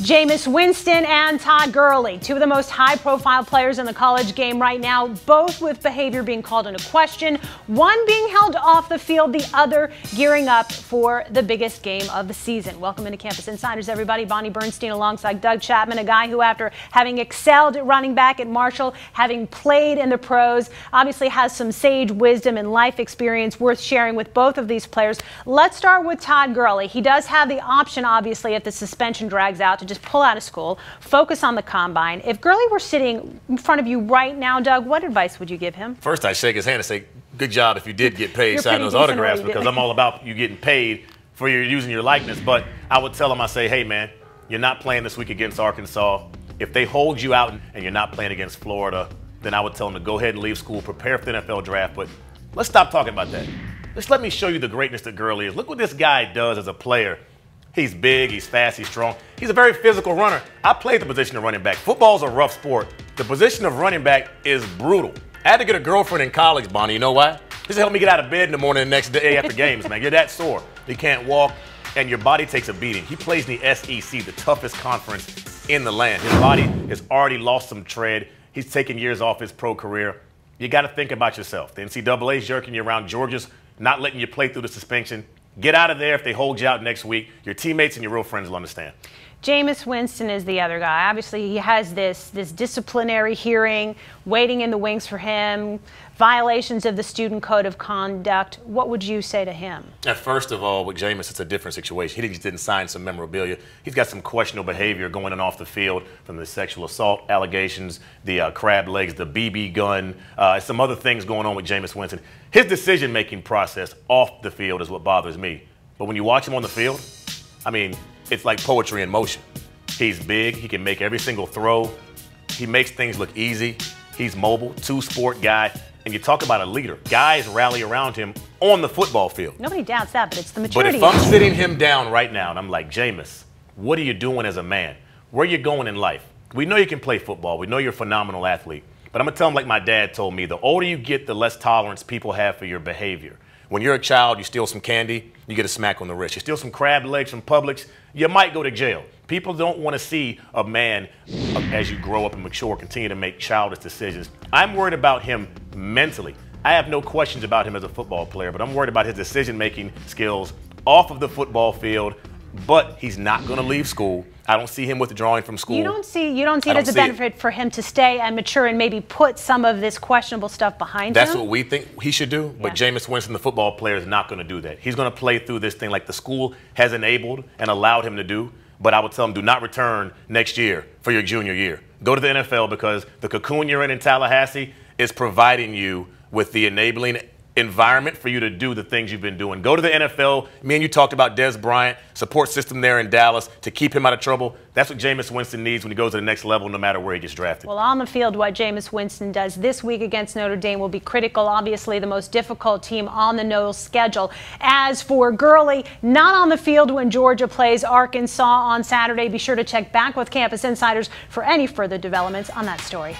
Jameis Winston and Todd Gurley, two of the most high-profile players in the college game right now, both with behavior being called into question, one being held off the field, the other gearing up for the biggest game of the season. Welcome into Campus Insiders, everybody. Bonnie Bernstein alongside Doug Chapman, a guy who, after having excelled at running back at Marshall, having played in the pros, obviously has some sage wisdom and life experience worth sharing with both of these players. Let's start with Todd Gurley. He does have the option, obviously, if the suspension drags out, to just pull out of school, focus on the combine. If Gurley were sitting in front of you right now, Doug, what advice would you give him? First, I shake his hand and say, good job if you did get paid signing those autographs, because I'm all about you getting paid for using your likeness. But I would tell him, I say, hey, man, you're not playing this week against Arkansas. If they hold you out and you're not playing against Florida, then I would tell him to go ahead and leave school, prepare for the NFL draft. But let's stop talking about that. Just let me show you the greatness that Gurley is. Look what this guy does as a player. He's big, he's fast, he's strong. He's a very physical runner. I played the position of running back. Football's a rough sport. The position of running back is brutal. I had to get a girlfriend in college, Bonnie. You know why? Just to help me get out of bed in the morning the next day after games, man. You're that sore. You can't walk, and your body takes a beating. He plays in the SEC, the toughest conference in the land. His body has already lost some tread. He's taken years off his pro career. You got to think about yourself. The NCAA's jerking you around. Georgia's not letting you play through the suspension. Get out of there if they hold you out next week. Your teammates and your real friends will understand. Jameis Winston is the other guy. Obviously, he has this disciplinary hearing waiting in the wings for him, violations of the student code of conduct. What would you say to him? First of all, with Jameis, it's a different situation. He just didn't sign some memorabilia. He's got some questionable behavior going on off the field, from the sexual assault allegations, the crab legs, the BB gun, some other things going on with Jameis Winston. His decision-making process off the field is what bothers me. But when you watch him on the field, I mean, it's like poetry in motion. He's big. He can make every single throw. He makes things look easy. He's mobile, two-sport guy. And you talk about a leader. Guys rally around him on the football field. Nobody doubts that, but it's the maturity. But if I'm sitting him down right now and I'm like, Jameis, what are you doing as a man? Where are you going in life? We know you can play football. We know you're a phenomenal athlete. But I'm going to tell him like my dad told me, the older you get, the less tolerance people have for your behavior. When you're a child, you steal some candy, you get a smack on the wrist. You steal some crab legs from Publix, you might go to jail. People don't want to see a man, as you grow up and mature, continue to make childish decisions. I'm worried about him mentally. I have no questions about him as a football player, but I'm worried about his decision-making skills off of the football field. But he's not going to leave school. I don't see him withdrawing from school. You don't see it as a benefit for him to stay and mature and maybe put some of this questionable stuff behind him? That's what we think he should do. But Jameis Winston, the football player, is not going to do that. He's going to play through this thing like the school has enabled and allowed him to do. But I would tell him, do not return next year for your junior year. Go to the NFL, because the cocoon you're in Tallahassee is providing you with the enabling environment for you to do the things you've been doing. Go to the NFL. Me and you talked about Des Bryant, support system there in Dallas to keep him out of trouble. That's what Jameis Winston needs when he goes to the next level, no matter where he gets drafted. Well, on the field, what Jameis Winston does this week against Notre Dame will be critical. Obviously, the most difficult team on the Noles schedule. As for Gurley, not on the field when Georgia plays Arkansas on Saturday. Be sure to check back with Campus Insiders for any further developments on that story.